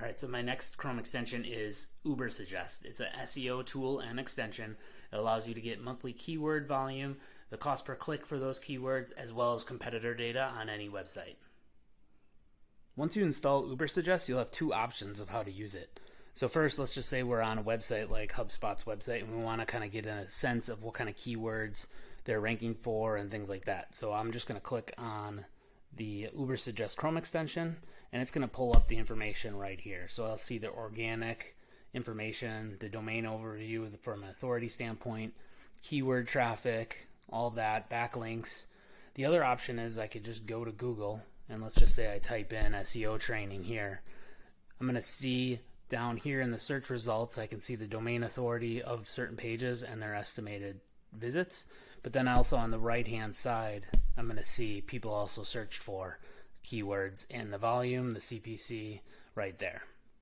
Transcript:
Alright, so my next Chrome extension is UberSuggest. It's an SEO tool and extension. It allows you to get monthly keyword volume, the cost per click for those keywords, as well as competitor data on any website. Once you install UberSuggest, you'll have two options of how to use it. So first, let's just say we're on a website like HubSpot's website and we want to kind of get a sense of what kind of keywords they're ranking for and things like that. So I'm just going to click on the UberSuggest Chrome extension and it's going to pull up the information right here. So I'll see the organic information, the domain overview from an authority standpoint, keyword traffic, all that, backlinks. The other option is I could just go to Google and let's just say I type in SEO training here. I'm going to see down here in the search results, I can see the domain authority of certain pages and their estimated visits. But then also on the right hand side, I'm going to see people also searched for keywords and the volume, the CPC right there.